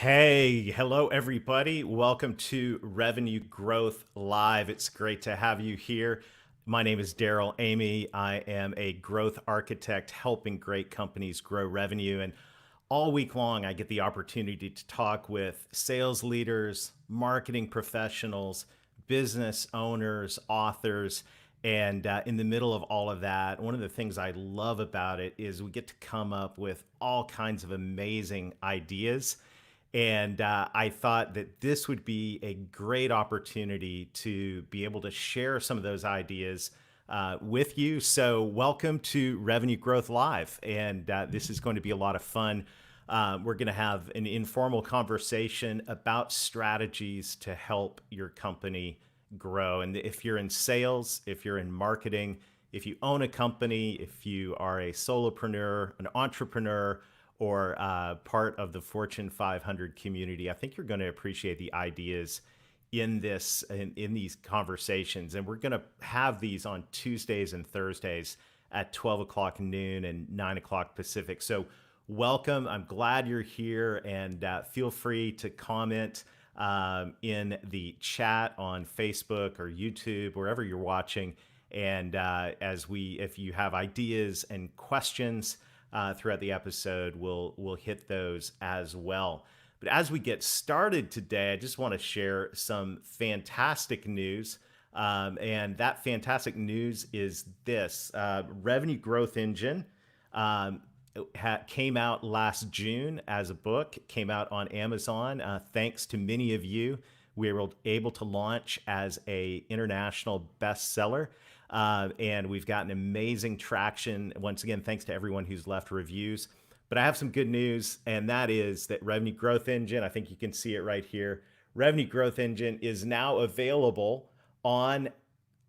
Hey, hello everybody. Welcome to Revenue Growth Live. It's great to have you here. My name is Darrell Amy. I am a growth architect helping great companies grow revenue. And all week long, I get the opportunity to talk with sales leaders, marketing professionals, business owners, authors. And in the middle of all of that, one of the things I love about it is we get to come up with all kinds of amazing ideas. And I thought that this would be a great opportunity to be able to share some of those ideas with you. So, welcome to Revenue Growth Live. And this is going to be a lot of fun. We're going to have an informal conversation about strategies to help your company grow. And if you're in sales, if you're in marketing, if you own a company, if you are a solopreneur, an entrepreneur, or part of the Fortune 500 community, I think you're going to appreciate the ideas in these conversations. And we're going to have these on Tuesdays and Thursdays at 12 o'clock noon and 9 o'clock Pacific. So welcome. I'm glad you're here, and feel free to comment in the chat on Facebook or YouTube, wherever you're watching. And if you have ideas and questions throughout the episode, we'll hit those as well. But as we get started today, I just want to share some fantastic news. And that fantastic news is this: Revenue Growth Engine came out last June as a book, came out on Amazon. Thanks to many of you, we were able to launch as a international bestseller. And we've gotten amazing traction. Once again, thanks to everyone who's left reviews. But I have some good news, and that is that Revenue Growth Engine, I think you can see it right here, Revenue Growth Engine is now available on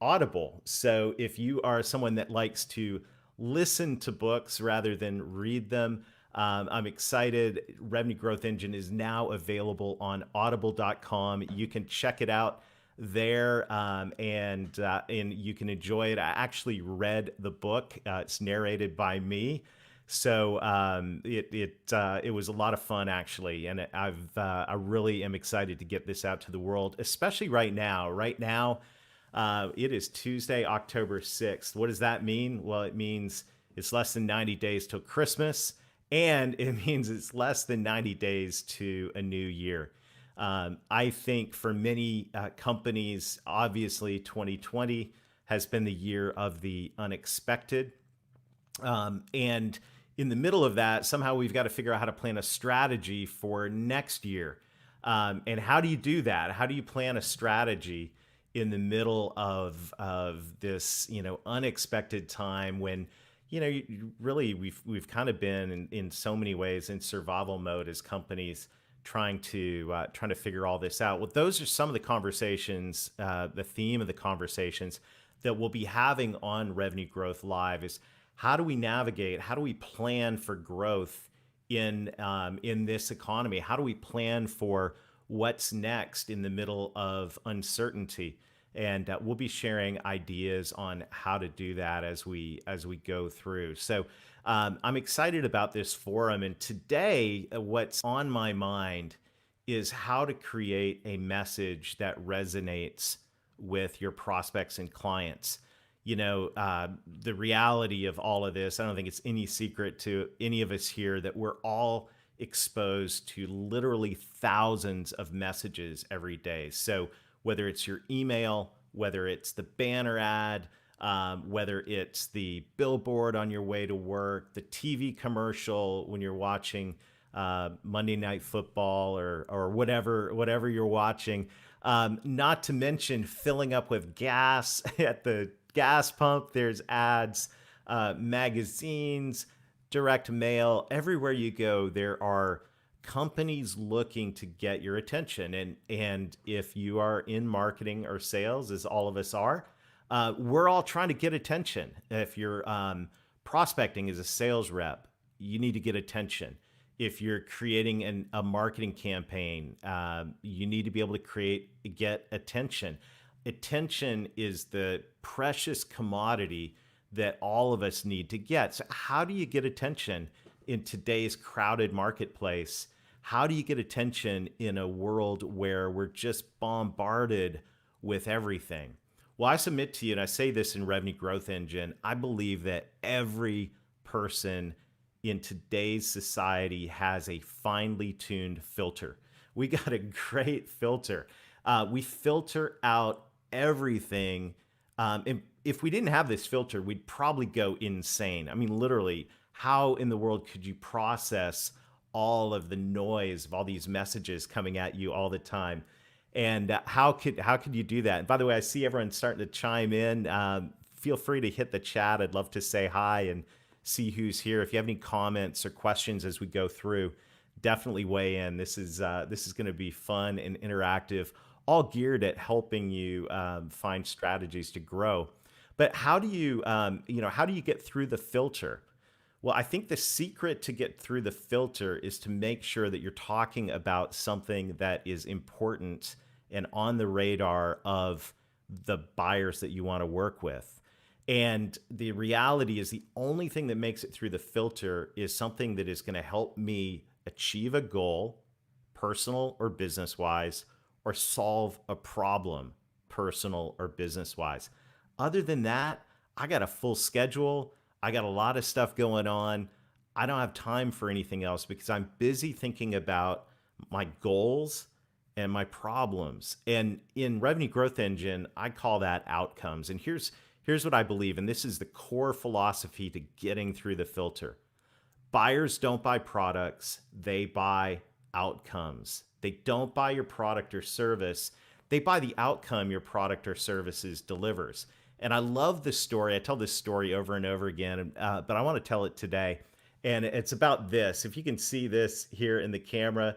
Audible. So if you are someone that likes to listen to books rather than read them, I'm excited. Revenue Growth Engine is now available on audible.com. You can check it out there, and you can enjoy it. I actually read the book. It's narrated by me, so it was a lot of fun, actually, and I really am excited to get this out to the world, especially right now. Right now, it is Tuesday, October 6th. What does that mean? Well, it means it's less than 90 days till Christmas, and it means it's less than 90 days to a new year. I think for many companies, obviously 2020 has been the year of the unexpected. And in the middle of that, somehow we've got to figure out how to plan a strategy for next year. And how do you do that? How do you plan a strategy in the middle of this, unexpected time when, really we've kind of been in so many ways in survival mode as companies trying to figure all this out. Well, those are some of the conversations, the theme of the conversations that we'll be having on Revenue Growth Live is how do we navigate, how do we plan for growth in this economy? How do we plan for what's next in the middle of uncertainty? And we'll be sharing ideas on how to do that as we go through. So I'm excited about this forum. And today, what's on my mind is how to create a message that resonates with your prospects and clients. The reality of all of this, I don't think it's any secret to any of us here that we're all exposed to literally thousands of messages every day. So whether it's your email, whether it's the banner ad, whether it's the billboard on your way to work, the TV commercial when you're watching Monday Night Football or whatever you're watching, not to mention filling up with gas at the gas pump. There's ads, magazines, direct mail. Everywhere you go, there are companies looking to get your attention. And if you are in marketing or sales, as all of us are, we're all trying to get attention. If you're prospecting as a sales rep, you need to get attention. If you're creating a marketing campaign, you need to be able to get attention. Attention is the precious commodity that all of us need to get. So how do you get attention in today's crowded marketplace? How do you get attention in a world where we're just bombarded with everything? Well, I submit to you, and I say this in Revenue Growth Engine, I believe that every person in today's society has a finely tuned filter. We got a great filter. We filter out everything. And if we didn't have this filter, we'd probably go insane. I mean, literally, how in the world could you process all of the noise of all these messages coming at you all the time? And how could you do that? And by the way, I see everyone starting to chime in. Feel free to hit the chat. I'd love to say hi and see who's here. If you have any comments or questions as we go through, definitely weigh in. This is going to be fun and interactive, all geared at helping you find strategies to grow. But how do you get through the filter? Well, I think the secret to get through the filter is to make sure that you're talking about something that is important and on the radar of the buyers that you want to work with. And the reality is the only thing that makes it through the filter is something that is going to help me achieve a goal, personal or business wise, or solve a problem, personal or business wise. Other than that, I got a full schedule. I got a lot of stuff going on. I don't have time for anything else because I'm busy thinking about my goals and my problems. And in Revenue Growth Engine, I call that outcomes. And here's what I believe, and this is the core philosophy to getting through the filter. Buyers don't buy products, they buy outcomes. They don't buy your product or service, they buy the outcome your product or services delivers. And I love this story. I tell this story over and over again, but I want to tell it today. And it's about this. If you can see this here in the camera,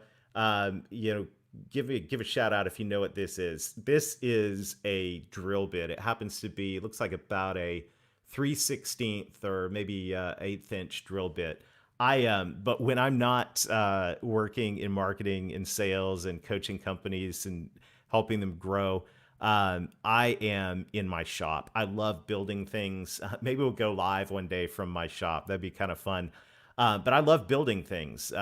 give a shout out if you know what this is. This is a drill bit. It happens to be, it looks like about a 3/16 or maybe 1/8 inch drill bit. But when I'm not working in marketing and sales and coaching companies and helping them grow, I am in my shop. I love building things. Maybe we'll go live one day from my shop. That'd be kind of fun. But I love building things,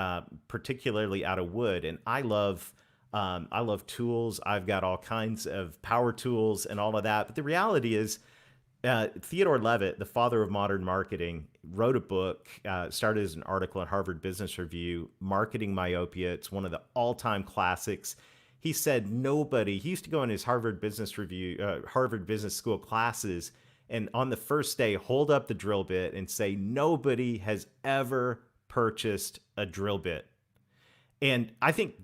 particularly out of wood. And I love tools. I've got all kinds of power tools and all of that. But the reality is, Theodore Levitt, the father of modern marketing, wrote a book, started as an article in Harvard Business Review, Marketing Myopia. It's one of the all-time classics. He said he used to go in his Harvard Business School classes, and on the first day, hold up the drill bit and say, nobody has ever purchased a drill bit. And I think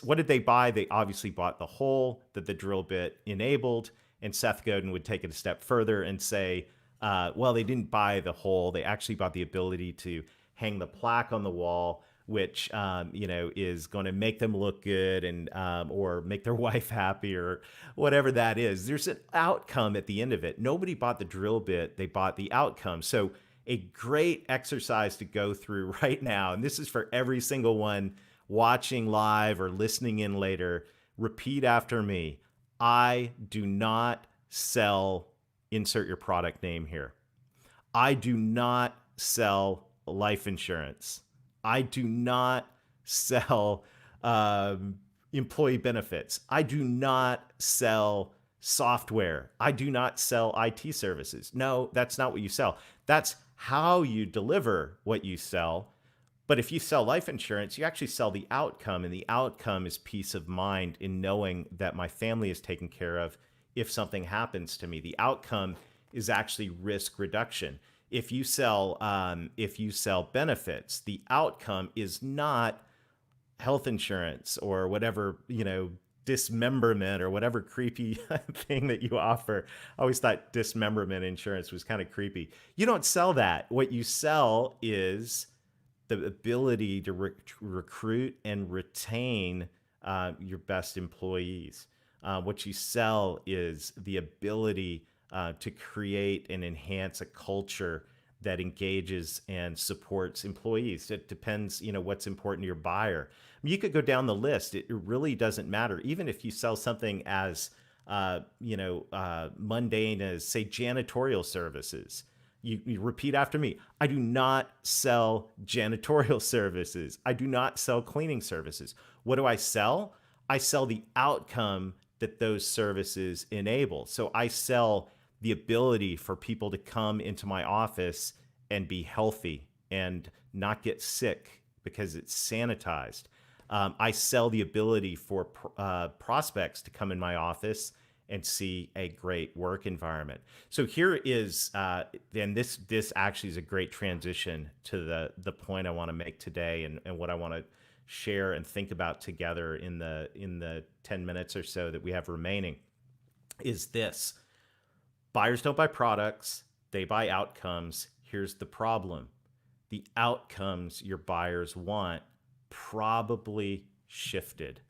what did they buy? They obviously bought the hole that the drill bit enabled. And Seth Godin would take it a step further and say, well, they didn't buy the hole. They actually bought the ability to hang the plaque on the wall, which is going to make them look good and or make their wife happy or whatever that is. There's an outcome at the end of it. Nobody bought the drill bit. They bought the outcome. So a great exercise to go through right now, and this is for every single one watching live or listening in later, repeat after me. I do not sell, insert your product name here. I do not sell life insurance. I do not sell employee benefits. I do not sell software. I do not sell IT services. No, that's not what you sell. That's how you deliver what you sell. But if you sell life insurance, you actually sell the outcome, and the outcome is peace of mind in knowing that my family is taken care of if something happens to me. The outcome is actually risk reduction. If you sell benefits, the outcome is not health insurance or whatever, dismemberment or whatever creepy thing that you offer. I always thought dismemberment insurance was kind of creepy. You don't sell that. What you sell is the ability to recruit and retain your best employees. What you sell is the ability to create and enhance a culture that engages and supports employees. It depends, what's important to your buyer. I mean, you could go down the list. It really doesn't matter. Even if you sell something as, mundane as, say, janitorial services, You repeat after me. I do not sell janitorial services. I do not sell cleaning services. What do I sell? I sell the outcome that those services enable. So I sell the ability for people to come into my office and be healthy and not get sick because it's sanitized. I sell the ability for prospects to come in my office and see a great work environment. So here is, and this actually is a great transition to the point I want to make today, and what I want to share and think about together in the 10 minutes or so that we have remaining, is this: buyers don't buy products, they buy outcomes. Here's the problem: the outcomes your buyers want probably shifted.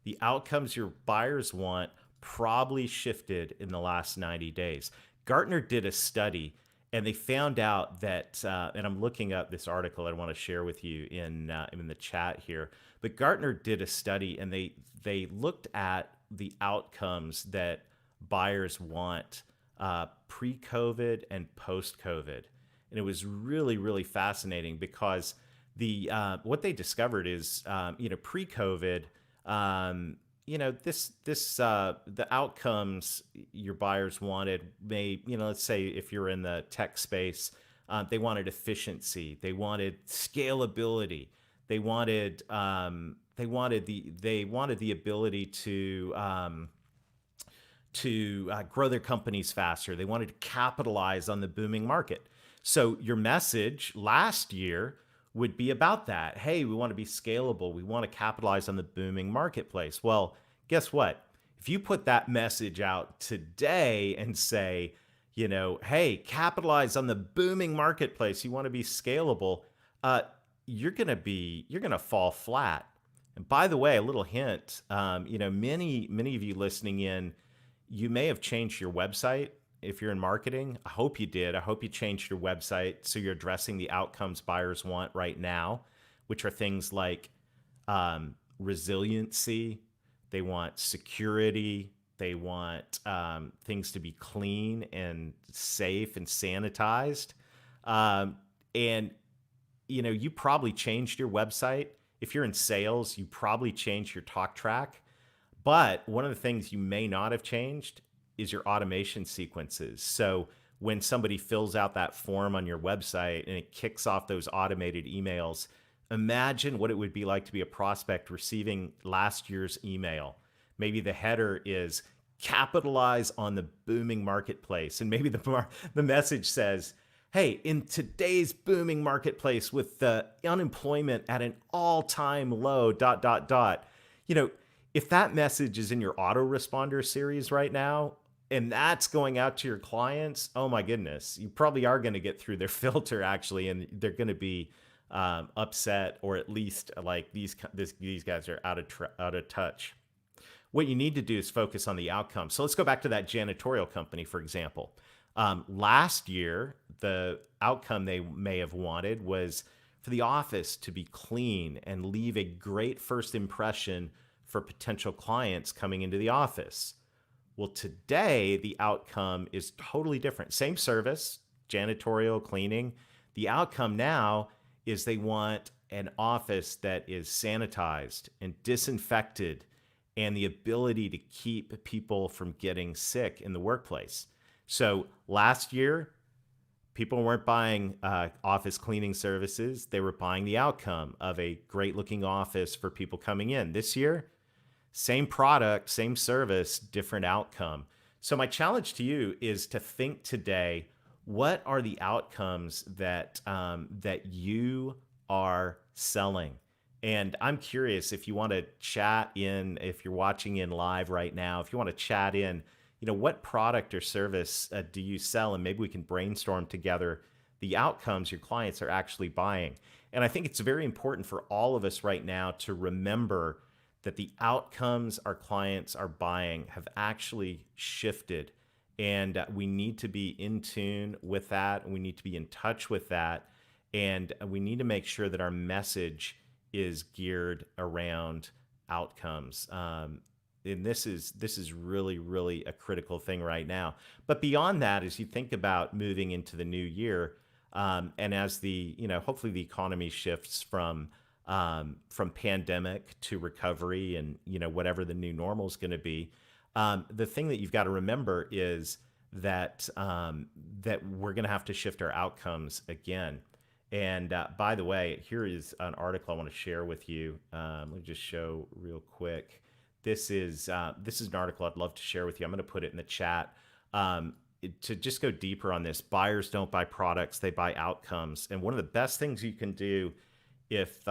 The outcomes your buyers want probably shifted in the last 90 days. Gartner did a study, and they found out that, and I'm looking up this article I want to share with you in the chat here, but Gartner did a study, and they looked at the outcomes that buyers want pre-COVID and post-COVID. And it was really, really fascinating because what they discovered is, pre-COVID, the outcomes your buyers wanted may, let's say if you're in the tech space, they wanted efficiency, they wanted scalability, they wanted the ability to grow their companies faster. They wanted to capitalize on the booming market. So your message last year would be about that. Hey, we want to be scalable. We want to capitalize on the booming marketplace. Well, guess what? If you put that message out today and say, hey, capitalize on the booming marketplace, you want to be scalable, you're going to fall flat. And by the way, a little hint, many of you listening in, you may have changed your website. If you're in marketing, I hope you did. I hope you changed your website so you're addressing the outcomes buyers want right now, which are things like resiliency. They want security. They want things to be clean and safe and sanitized. And you probably changed your website. If you're in sales, you probably changed your talk track. But one of the things you may not have changed is your automation sequences. So when somebody fills out that form on your website and it kicks off those automated emails, imagine what it would be like to be a prospect receiving last year's email. Maybe the header is capitalize on the booming marketplace. And maybe the message says, hey, in today's booming marketplace with the unemployment at an all-time low, ... If that message is in your autoresponder series right now, and that's going out to your clients, oh my goodness, you probably are going to get through their filter actually, and they're going to be upset, or at least like these guys are out of touch. What you need to do is focus on the outcome. So let's go back to that janitorial company, for example. Last year, the outcome they may have wanted was for the office to be clean and leave a great first impression for potential clients coming into the office. Well, today, the outcome is totally different. Same service, janitorial, cleaning. The outcome now is they want an office that is sanitized and disinfected, and the ability to keep people from getting sick in the workplace. So last year, people weren't buying office cleaning services. They were buying the outcome of a great looking office for people coming in. This year, same product, same service, different outcome. So my challenge to you is to think today, what are the outcomes that you are selling? And I'm curious if you want to chat in, if you're watching in live right now, if you want to chat in, what product or service do you sell? And maybe we can brainstorm together the outcomes your clients are actually buying. And I think it's very important for all of us right now to remember that the outcomes our clients are buying have actually shifted. And we need to be in tune with that. And we need to be in touch with that. And we need to make sure that our message is geared around outcomes. and this is really, really a critical thing right now. But beyond that, as you think about moving into the new year, and as hopefully the economy shifts from pandemic to recovery, and whatever the new normal is going to be, the thing that you've got to remember is that we're going to have to shift our outcomes again. And by the way, here is an article I want to share with you. Let me just show real quick. This is an article I'd love to share with you. I'm going to put it in the chat. To just go deeper on this, buyers don't buy products; they buy outcomes. And one of the best things you can do if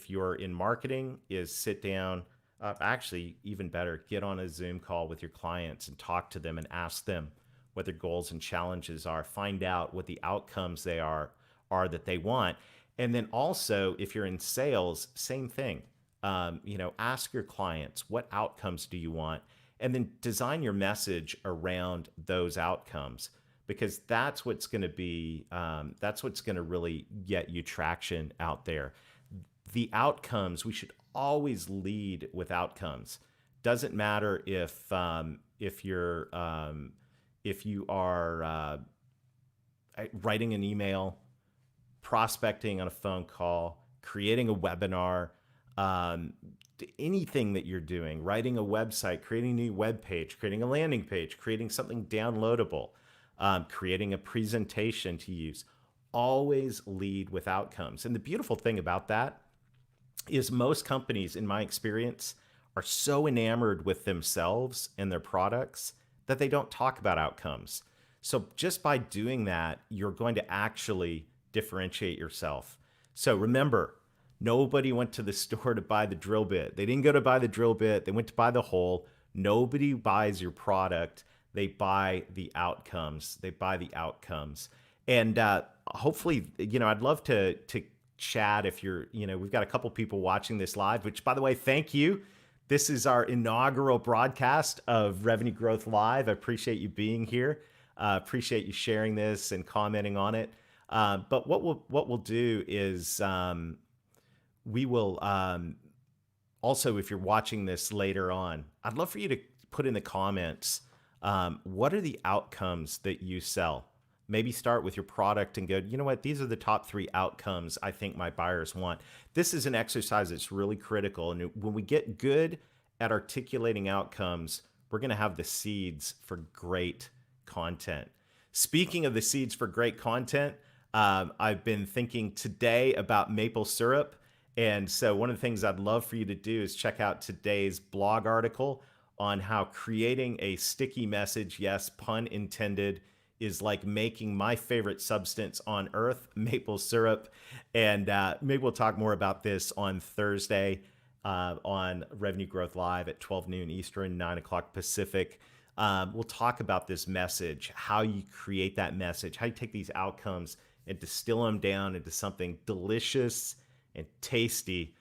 you're in marketing is sit down. Actually, even better, get on a Zoom call with your clients and talk to them and ask them what their goals and challenges are. Find out what the outcomes they are that they want. And then also, if you're in sales, same thing. Ask your clients, what outcomes do you want? And then design your message around those outcomes, because that's what's going to really get you traction out there. The outcomes, we should always lead with outcomes. Doesn't matter if you are writing an email, prospecting on a phone call, creating a webinar, anything that you're doing, writing a website, creating a new web page, creating a landing page, creating something downloadable, creating a presentation to use. Always lead with outcomes. And the beautiful thing about that is most companies, in my experience, are so enamored with themselves and their products that they don't talk about outcomes. So just by doing that, you're going to actually differentiate yourself. So remember, nobody went to the store to buy the drill bit. They didn't go to buy the drill bit. They went to buy the hole. Nobody buys your product. They buy the outcomes. They buy the outcomes. And hopefully, I'd love to chat if you're, we've got a couple people watching this live, which, by the way, thank you. This is our inaugural broadcast of Revenue Growth Live. I appreciate you being here. Appreciate you sharing this and commenting on it. But what we'll do is we will also, if you're watching this later on, I'd love for you to put in the comments, what are the outcomes that you sell? Maybe start with your product and go, you know what, these are the top 3 outcomes I think my buyers want. This is an exercise that's really critical. And when we get good at articulating outcomes, we're going to have the seeds for great content. Speaking of the seeds for great content, I've been thinking today about maple syrup. And so one of the things I'd love for you to do is check out today's blog article on how creating a sticky message, yes, pun intended, is like making my favorite substance on earth, maple syrup. And maybe we'll talk more about this on Thursday on Revenue Growth Live at 12 noon Eastern, 9 o'clock Pacific. We'll talk about this message, how you create that message, how you take these outcomes and distill them down into something delicious and tasty,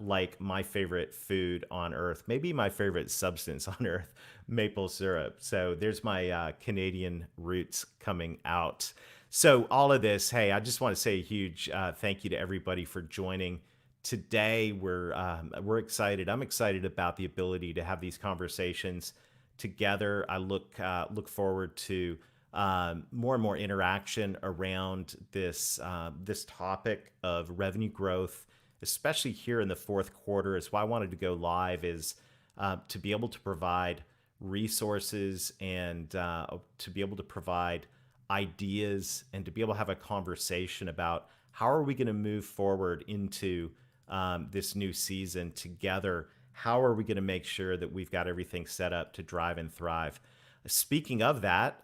like my favorite food on earth, maybe my favorite substance on earth, maple syrup. So there's my Canadian roots coming out. So all of this, hey, I just want to say a huge thank you to everybody for joining today. We're excited. I'm excited about the ability to have these conversations together. I look forward to more and more interaction around this topic of revenue growth, especially here in the fourth quarter. Is why I wanted to go live, is to be able to provide resources and to be able to provide ideas and to be able to have a conversation about how are we going to move forward into this new season together. How are we going to make sure that we've got everything set up to drive and thrive? Speaking of that,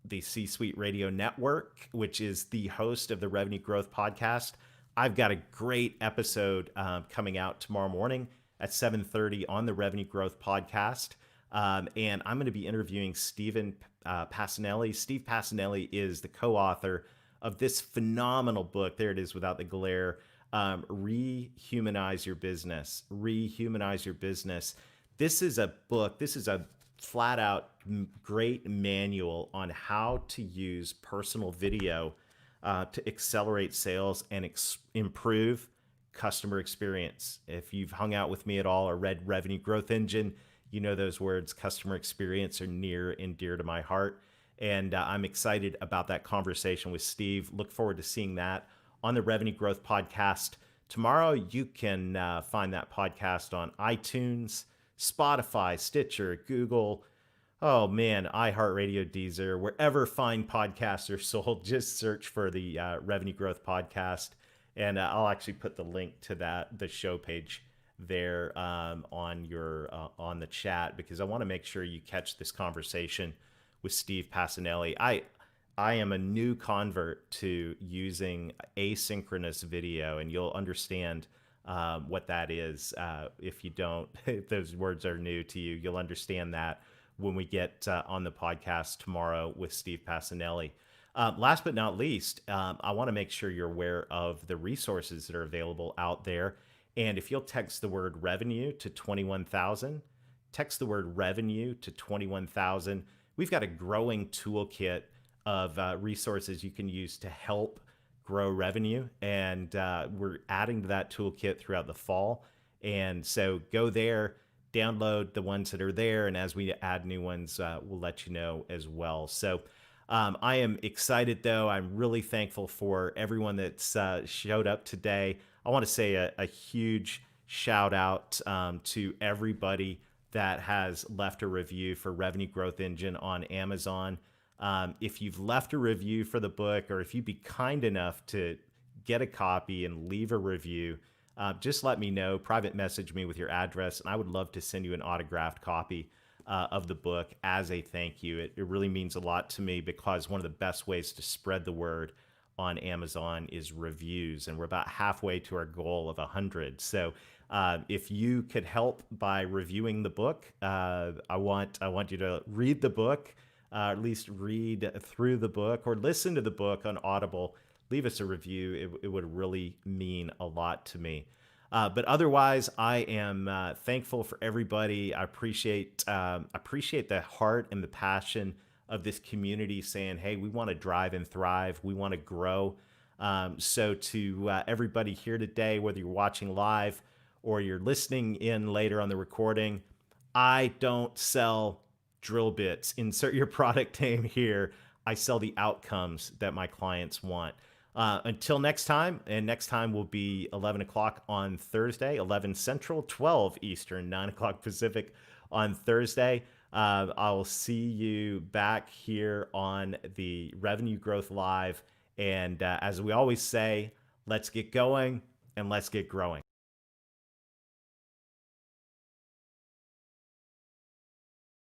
the C-Suite Radio Network, which is the host of the Revenue Growth Podcast, I've got a great episode coming out tomorrow morning at 7:30 on the Revenue Growth Podcast. And I'm going to be interviewing Steve Passanelli. Steve Passanelli is the co-author of this phenomenal book. There it is without the glare. Rehumanize Your Business. Rehumanize Your Business. This is a book. This is a flat out great manual on how to use personal video to accelerate sales and improve customer experience. If you've hung out with me at all or read Revenue Growth Engine, You know those words, customer experience, are near and dear to my heart. And I'm excited about that conversation with Steve. Look forward to seeing that on the Revenue Growth Podcast. Tomorrow, you can find that podcast on iTunes, Spotify, Stitcher, Google. Oh man, iHeartRadio, Deezer, wherever fine podcasts are sold, just search for the Revenue Growth Podcast. And I'll actually put the link to the show page there on the chat, because I want to make sure you catch this conversation with Steve Passanelli. I am a new convert to using asynchronous video, and you'll understand what that is. If you don't, if those words are new to you, you'll understand that when we get on the podcast tomorrow with Steve Passanelli. Last but not least, I want to make sure you're aware of the resources that are available out there. And if you'll text the word revenue to 21,000, text the word revenue to 21,000, we've got a growing toolkit of resources you can use to help grow revenue. And we're adding to that toolkit throughout the fall. And so go there, download the ones that are there. And as we add new ones, we'll let you know as well. So I am excited, though. I'm really thankful for everyone that's showed up today. I want to say a huge shout out to everybody that has left a review for Revenue Growth Engine on Amazon. If you've left a review for the book, or if you'd be kind enough to get a copy and leave a review, just let me know. Private message me with your address, and I would love to send you an autographed copy of the book as a thank you. It really means a lot to me, because one of the best ways to spread the word on Amazon is reviews, and we're about halfway to our goal of 100. So if you could help by reviewing the book, I want you to read the book, at least read through the book, or listen to the book on Audible. Leave us a review. It would really mean a lot to me. But otherwise, I am thankful for everybody. I appreciate the heart and the passion of this community saying, hey, we want to drive and thrive. We want to grow. So to everybody here today, whether you're watching live or you're listening in later on the recording, I don't sell drill bits. Insert your product name here. I sell the outcomes that my clients want. Until next time, and next time will be 11 o'clock on Thursday, 11 Central, 12 Eastern, 9 o'clock Pacific on Thursday. I'll see you back here on the Revenue Growth Live. And as we always say, let's get going and let's get growing.